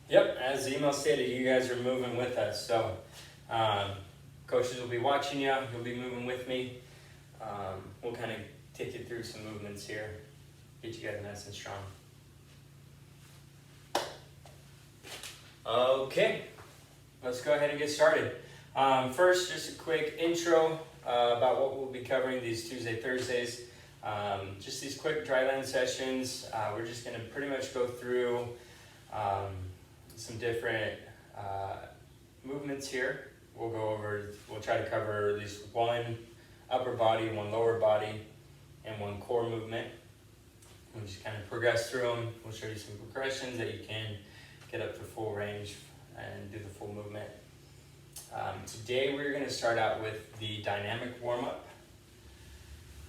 Yep, as the email stated, you guys are moving with us. So coaches will be watching you, you'll be moving with me. We'll kind of take you through some movements here, get you guys nice and strong. Okay, let's go ahead and get started. First, just a quick intro about what we'll be covering these Tuesday, Thursdays. Just these quick Dryland sessions. We're just going to pretty much go through some different movements here. We'll try to cover at least one upper body, one lower body, and one core movement. We'll just kind of progress through them. We'll show you some progressions that you can get up to full range and do the full movement. Today we're going to start out with the dynamic warm-up.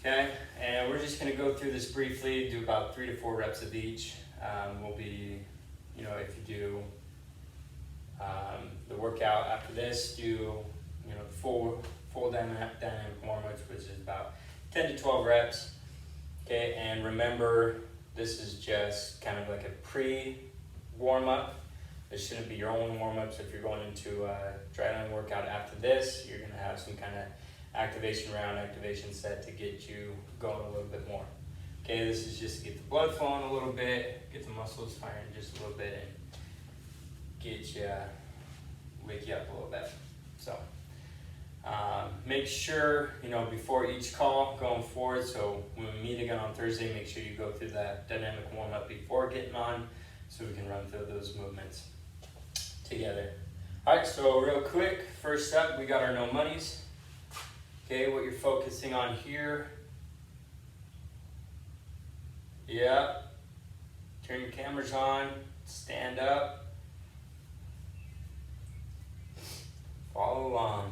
Okay, and we're just going to go through this briefly, do about 3 to 4 reps of each. We'll be, if you do the workout after this, do, full dynamic warm-ups, which is about 10 to 12 reps. Okay, and remember, this is just kind of like a pre-warm-up. This shouldn't be your own warm-ups. If you're going into a Dryland workout after this, you're going to have some kind of activation set to get you going a little bit more. Okay, this is just to get the blood flowing a little bit, get the muscles firing just a little bit, and wake you up a little bit. So make sure, before each call going forward, so when we meet again on Thursday, make sure you go through that dynamic warm-up before getting on so we can run through those movements together. All right, so real quick, first up, we got our no monies. Okay, what you're focusing on here. Yeah. Turn your cameras on, stand up. Follow along.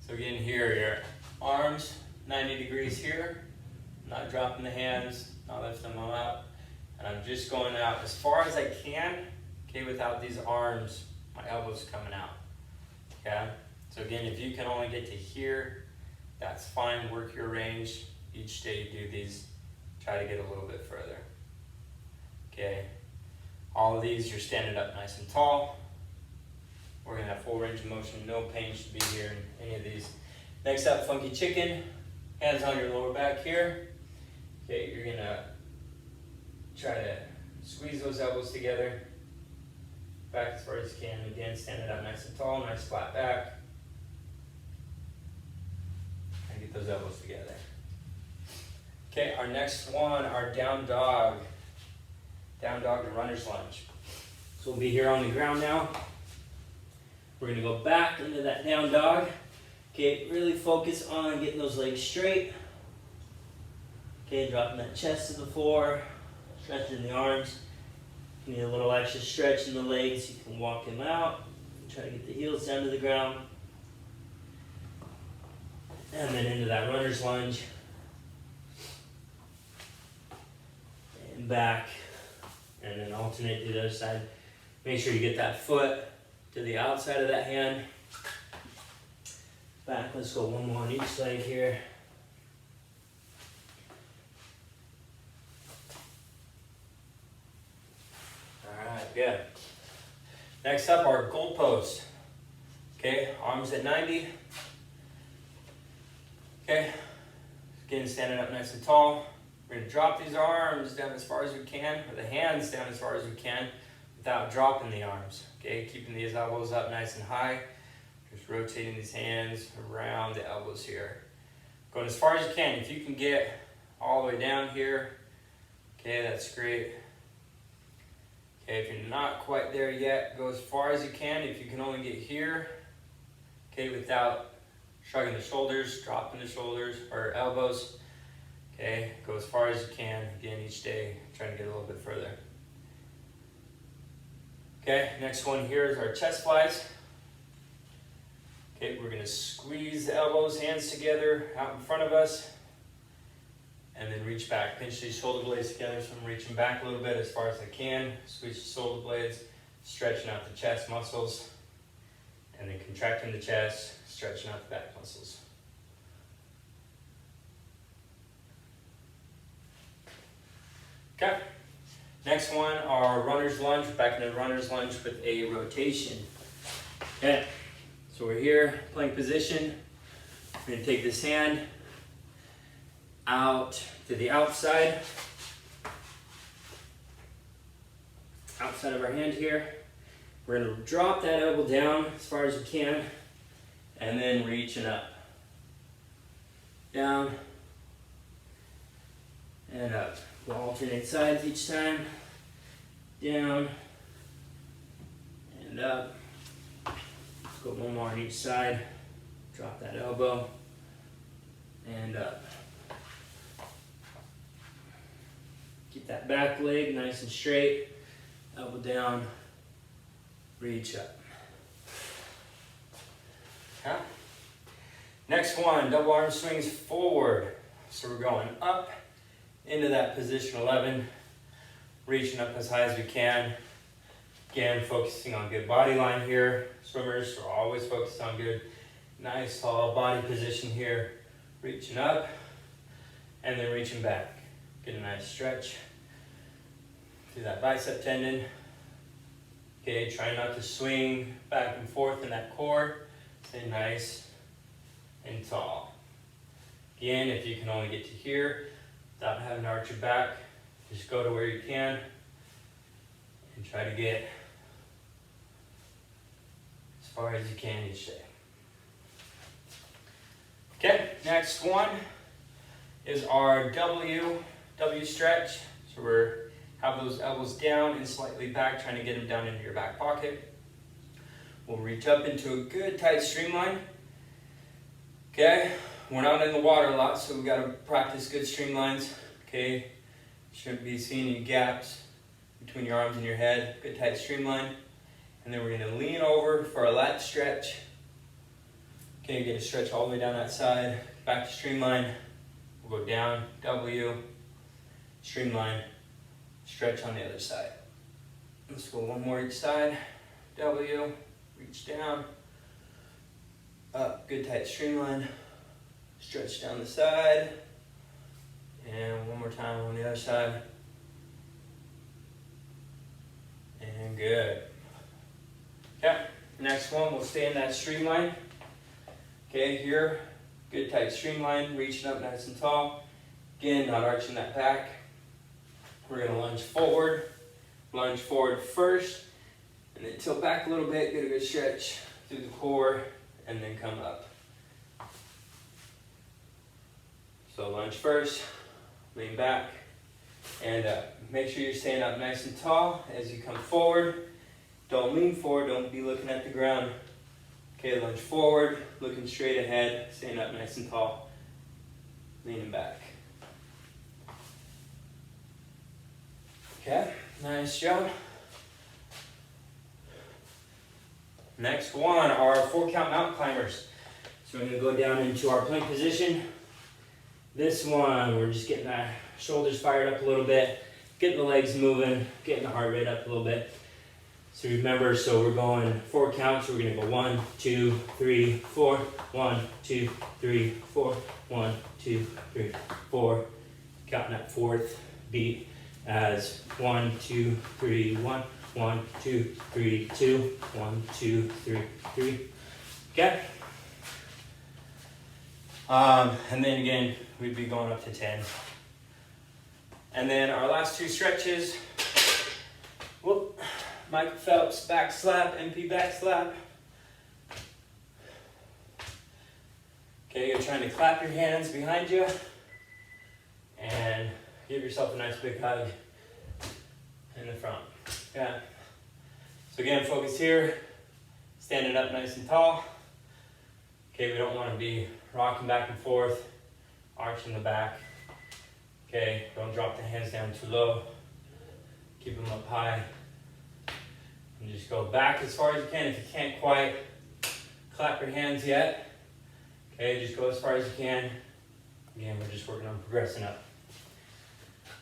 So again here, your arms 90 degrees here, not dropping the hands, not lifting them up. And I'm just going out as far as I can, okay, without these arms, my elbows coming out, okay? So again, if you can only get to here, that's fine, work your range. Each day you do these, try to get a little bit further, okay? All of these, you're standing up nice and tall. We're gonna have full range of motion, no pain should be here in any of these. Next up, funky chicken, hands on your lower back here. Okay, you're gonna try to squeeze those elbows together, back as far as you can. Again, standing up nice and tall, nice flat back. And get those elbows together. Okay, our next one, our down dog. Down dog and runner's lunge. So we'll be here on the ground now. We're gonna go back into that down dog. Okay, really focus on getting those legs straight. Okay, dropping that chest to the floor, stretching the arms. If you need a little extra stretch in the legs, you can walk them out. Try to get the heels down to the ground. And then into that runner's lunge. And back. And then alternate to the other side. Make sure you get that foot to the outside of that hand. Back, let's go one more on each leg here. Alright, good. Next up, our goal post. Okay, arms at 90. Okay, again, standing up nice and tall. We're going to drop these arms down as far as we can, or the hands down as far as we can, without dropping the arms. Okay, keeping these elbows up nice and high. Just rotating these hands around the elbows here. Going as far as you can. If you can get all the way down here, okay, that's great. Okay, if you're not quite there yet, go as far as you can. If you can only get here, okay, without shrugging the shoulders, dropping the shoulders or elbows. Okay, go as far as you can. Again, each day, trying to get a little bit further. Okay, next one here is our chest flies. Okay, we're gonna squeeze the elbows, hands together out in front of us, and then reach back. Pinch these shoulder blades together, so I'm reaching back a little bit as far as I can. Squeeze the shoulder blades, stretching out the chest muscles, and then contracting the chest, stretching out the back muscles. Okay. Next one, our runner's lunge. Back into runner's lunge with a rotation. Okay. So we're here, plank position. We're gonna take this hand out to the outside of our hand here. We're gonna drop that elbow down as far as we can, and then reaching up. Down and up. We'll alternate sides each time. Down and up. Let's go one more on each side. Drop that elbow and up. Keep that back leg nice and straight. Elbow down, reach up. Okay. Next one, double arm swings forward. So we're going up into that position 11, reaching up as high as we can. Again, focusing on good body line here. Swimmers are always focused on good, nice solid body position here. Reaching up and then reaching back. Get a nice stretch through that bicep tendon. Okay, try not to swing back and forth in that core. Stay nice and tall. Again, if you can only get to here without having to arch your back, just go to where you can and try to get as far as you can each day. Okay, next one is our W stretch. So we're have those elbows down and slightly back, trying to get them down into your back pocket. We'll reach up into a good tight streamline. Okay, we're not in the water a lot, so we got to practice good streamlines. Okay, shouldn't be seeing any gaps between your arms and your head. Good tight streamline. And then we're going to lean over for a lat stretch. Okay, get a stretch all the way down that side. Back to streamline. We'll go down, W, streamline, stretch on the other side. Let's go one more each side. W, reach down, up, good tight streamline, stretch down the side, and one more time on the other side. And good. Okay, next one, we'll stay in that streamline. Okay, here, good tight streamline, reaching up nice and tall. Again, not arching that back. We're gonna lunge forward first, and then tilt back a little bit, get a good stretch through the core, and then come up. So lunge first, lean back, and up. Make sure you're staying up nice and tall as you come forward. Don't lean forward, don't be looking at the ground. Okay, lunge forward, looking straight ahead, staying up nice and tall, leaning back. Okay, nice job. Next one, our 4-count mountain climbers. So we're gonna go down into our plank position. This one, we're just getting the shoulders fired up a little bit, getting the legs moving, getting the heart rate up a little bit. So remember, so we're going 4 counts. So we're gonna go 1, 2, 3, 4, 1, 2, 3, 4, 1, 2, 3, 4. Counting that 4th beat as 1, 2, 3, 1, 1, 2, 3, 2, 1, 2, 3, 3. Okay. And then again, we'd be going up to 10. And then our last 2 stretches. Whoop. Michael Phelps back slap, MP back slap. Okay, you're trying to clap your hands behind you and give yourself a nice big hug in the front. Yeah. So again, focus here, standing up nice and tall. Okay, we don't want to be rocking back and forth, arching the back. Okay, don't drop the hands down too low. Keep them up high. And just go back as far as you can. If you can't quite clap your hands yet, okay, just go as far as you can. Again, we're just working on progressing up.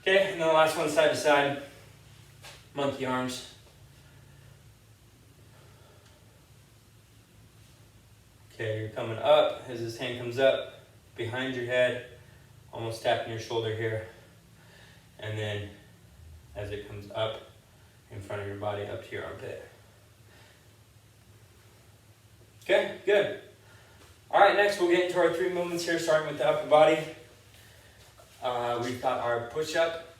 Okay, and then the last one, side to side, monkey arms. Okay, you're coming up as this hand comes up behind your head, almost tapping your shoulder here, and then as it comes up in front of your body up to your armpit. Okay, good. All right, next we'll get into our 3 movements here, starting with the upper body. We've got our push-up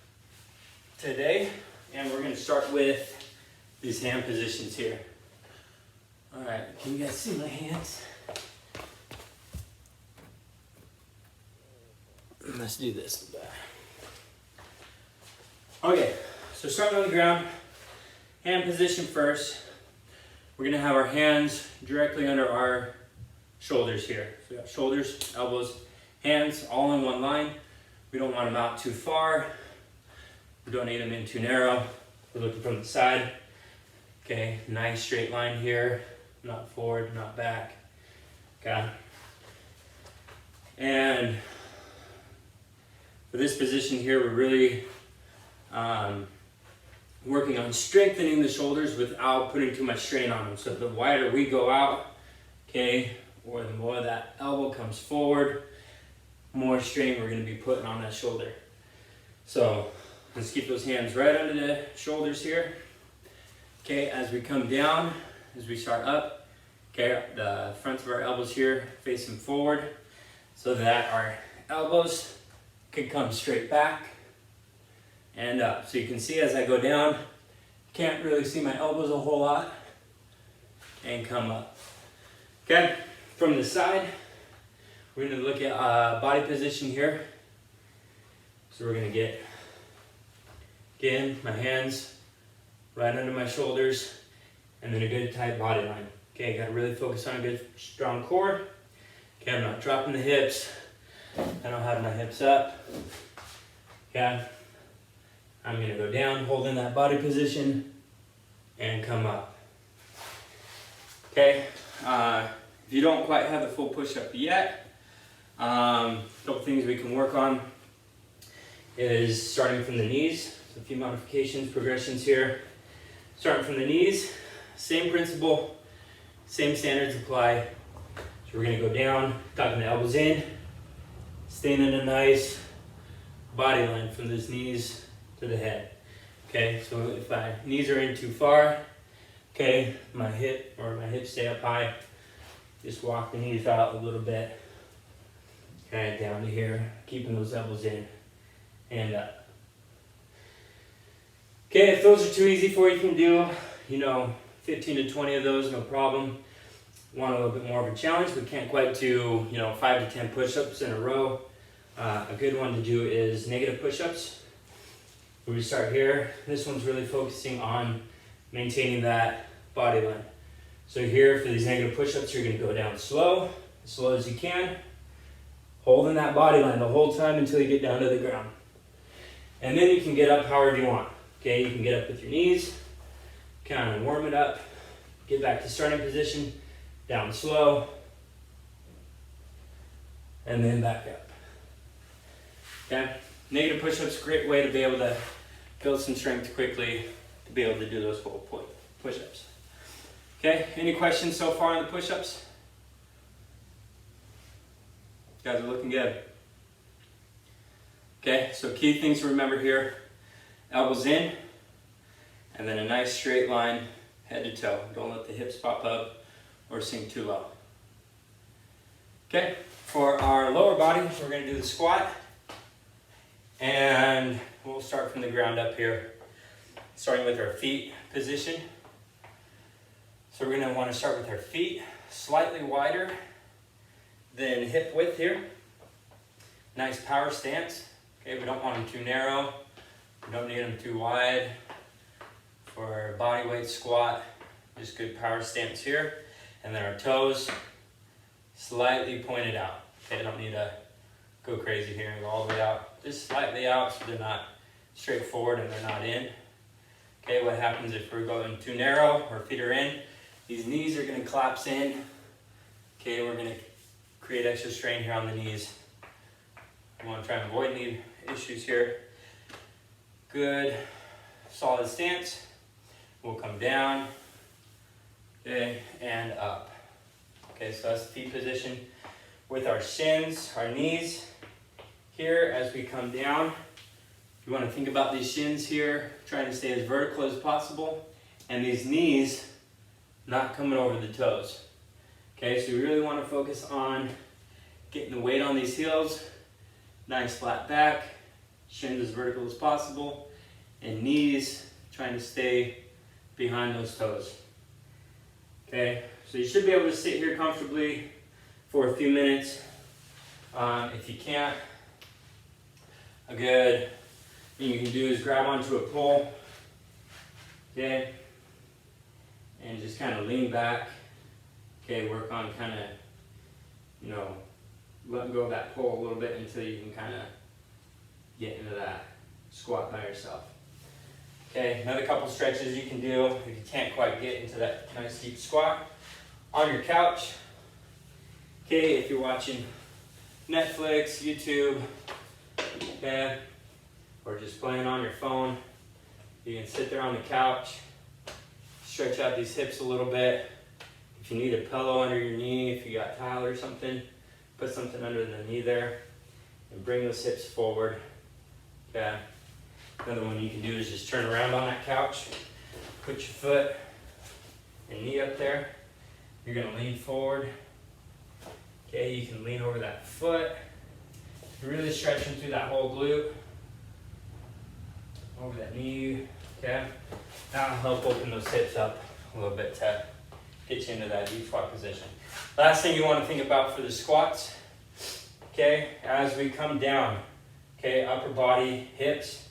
today, and we're going to start with these hand positions here. All right, can you guys see my hands? Let's do this. Okay, so starting on the ground, hand position first. We're going to have our hands directly under our shoulders here. So we got shoulders, elbows, hands all in one line. We don't want them out too far. We don't need them in too narrow. We're looking from the side. Okay, nice straight line here. Not forward, not back. Okay. And for this position here, we're really working on strengthening the shoulders without putting too much strain on them. So the wider we go out, okay, or the more that elbow comes forward, more strain we're going to be putting on that shoulder. So let's keep those hands right under the shoulders here. Okay, as we come down, as we start up, okay, the fronts of our elbows here facing forward so that our elbows can come straight back and up. So you can see as I go down, can't really see my elbows a whole lot, and come up. Okay, from the side, we're going to look at body position here. So we're going to get, again, my hands right under my shoulders, and then a good tight body line. Okay, got to really focus on a good strong core. Okay, I'm not dropping the hips. I don't have my hips up. Okay, I'm going to go down, holding that body position, and come up. Okay, if you don't quite have the full push-up yet, a couple things we can work on is starting from the knees. So a few modifications, progressions here. Starting from the knees, same principle, same standards apply. So we're going to go down, tucking the elbows in, staying in a nice body line from those knees to the head. Okay, so if my knees are in too far, okay, my hips stay up high. Just walk the knees out a little bit. Okay, down to here, keeping those elbows in and up. Okay, if those are too easy for you, you can do, 15 to 20 of those, no problem. Want a little bit more of a challenge, but can't quite do, 5 to 10 push-ups in a row. A good one to do is negative push-ups. We start here. This one's really focusing on maintaining that body line. So here for these negative push-ups, you're going to go down slow, as slow as you can, holding that body line the whole time until you get down to the ground. And then you can get up however you want. Okay, you can get up with your knees, kind of warm it up, get back to starting position, down slow, and then back up. Okay, negative push-ups, great way to be able to build some strength quickly to be able to do those full push-ups. Okay, any questions so far on the push-ups? You guys are looking good. Okay, so key things to remember here. Elbows in, and then a nice straight line, head to toe. Don't let the hips pop up or sink too low. Okay, for our lower body, we're going to do the squat. And we'll start from the ground up here, starting with our feet position. So we're going to want to start with our feet slightly wider than hip width here. Nice power stance. Okay, we don't want them too narrow. We don't need them too wide for a body weight squat. Just good power stance here. And then our toes slightly pointed out. Okay, don't need to go crazy here and go all the way out. Just slightly out so they're not straight forward and they're not in. Okay, what happens if we're going too narrow, our feet are in, these knees are going to collapse in. Okay, we're going to create extra strain here on the knees. We want to try and avoid any issues here. Good, solid stance. We'll come down, okay, and up. Okay, so that's the feet position. With our shins, our knees, here as we come down, You want to think about these shins here, trying to stay as vertical as possible, and these knees not coming over the toes. Okay, so you really want to focus on getting the weight on these heels, nice flat back, shins as vertical as possible, and knees trying to stay behind those toes. Okay, so you should be able to sit here comfortably for a few minutes. If you can't, a good thing you can do is grab onto a pole, okay, and just kind of lean back. Okay, work on kind of, you know, letting go of that pole a little bit until you can kind of get into that squat by yourself. Okay, another couple stretches you can do if you can't quite get into that nice deep squat. On your couch, okay, if you're watching Netflix, YouTube, okay, or just playing on your phone, you can sit there on the couch, stretch out these hips a little bit. If you need a pillow under your knee, if you got tile or something, put something under the knee there and bring those hips forward. Okay. Another one you can do is just turn around on that couch, put your foot and knee up there. You're gonna lean forward. Okay, you can lean over that foot. You're really stretching through that whole glute. Over that knee, okay? That'll help open those hips up a little bit to get you into that deep squat position. Last thing you want to think about for the squats, okay, as we come down, okay, upper body, hips,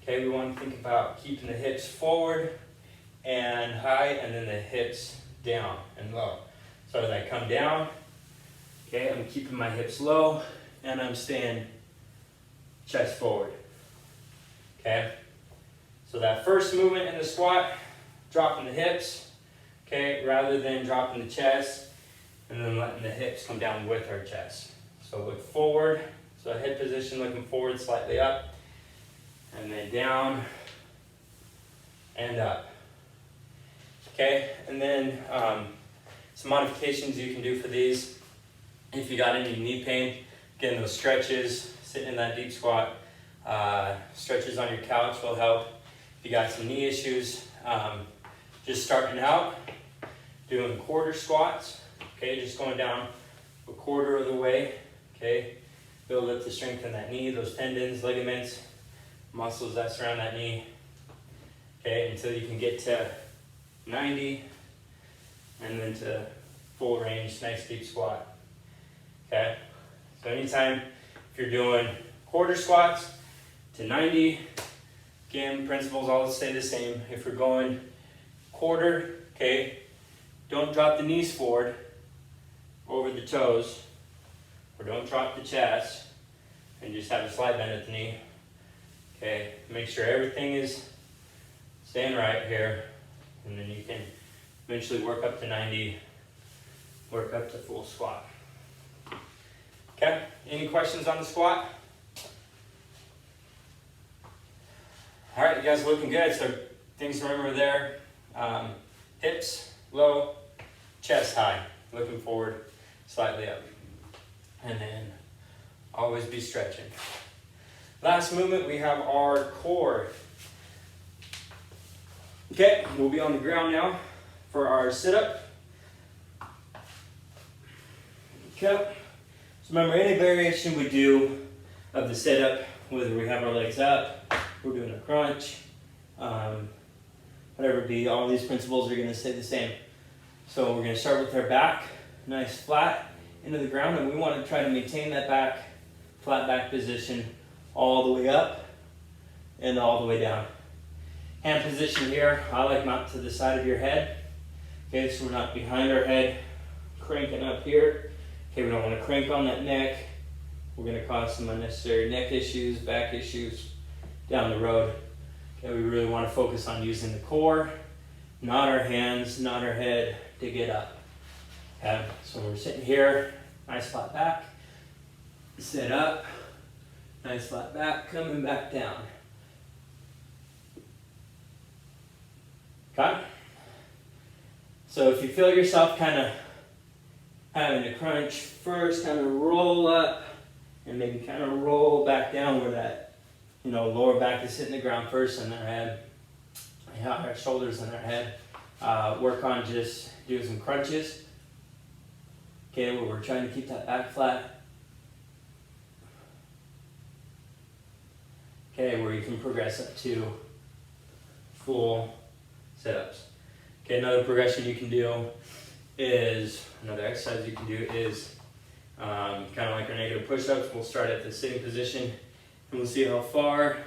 okay, we want to think about keeping the hips forward and high, and then the hips down and low. So as I come down, okay, I'm keeping my hips low and I'm staying chest forward. Okay, so that first movement in the squat, dropping the hips, okay, rather than dropping the chest and then letting the hips come down with our chest. So look forward, so head position looking forward, slightly up, and then down and up. Okay, and then some modifications you can do for these. If you got any knee pain, getting those stretches, sitting in that deep squat, stretches on your couch will help. If you got some knee issues, just starting out, doing quarter squats, okay, just going down a quarter of the way, okay, build up the strength in that knee, those tendons, ligaments, muscles that surround that knee, okay, until you can get to 90, and then to full range, nice deep squat, okay. So anytime if you're doing quarter squats to 90, again, principles all stay the same. If you're going quarter, okay, don't drop the knees forward over the toes, or don't drop the chest, and just have a slight bend at the knee. Okay, make sure everything is staying right here, and then you can eventually work up to 90, work up to full squat. Okay, any questions on the squat? All right, you guys are looking good. So things to remember there, hips low, chest high, looking forward, slightly up. And then always be stretching. Last movement, we have our core. Okay, we'll be on the ground now for our sit-up. Okay, so remember any variation we do of the sit-up, whether we have our legs up, we're doing a crunch, whatever it be, all these principles are going to stay the same. So we're going to start with our back, nice flat into the ground, and we want to try to maintain that back, flat back position all the way up and all the way down. Hand position here, I like not to the side of your head. Okay, so we're not behind our head, cranking up here. Okay, we don't want to crank on that neck. We're going to cause some unnecessary neck issues, back issues down the road. Okay, we really want to focus on using the core, not our hands, not our head to get up. Okay, so we're sitting here, nice flat back, sit up, nice flat back, coming back down. Okay? So if you feel yourself kind of having to crunch first, kind of roll up and maybe kind of roll back down where that lower back is hitting the ground first and their head. Our shoulders and their head. Work on just doing some crunches. Okay, where we're trying to keep that back flat. Okay, where you can progress up to full sit-ups. Okay, another progression you can do is, another exercise you can do is kind of like our negative push-ups. We'll start at the sitting position and we'll see how far,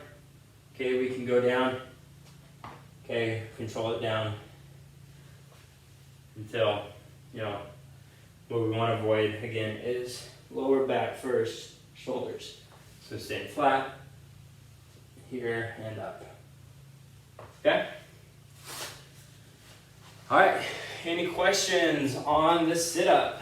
okay, we can go down. Okay, control it down until, what we want to avoid again is lower back first, shoulders. So staying flat, here and up. Okay? All right, any questions on the sit-up?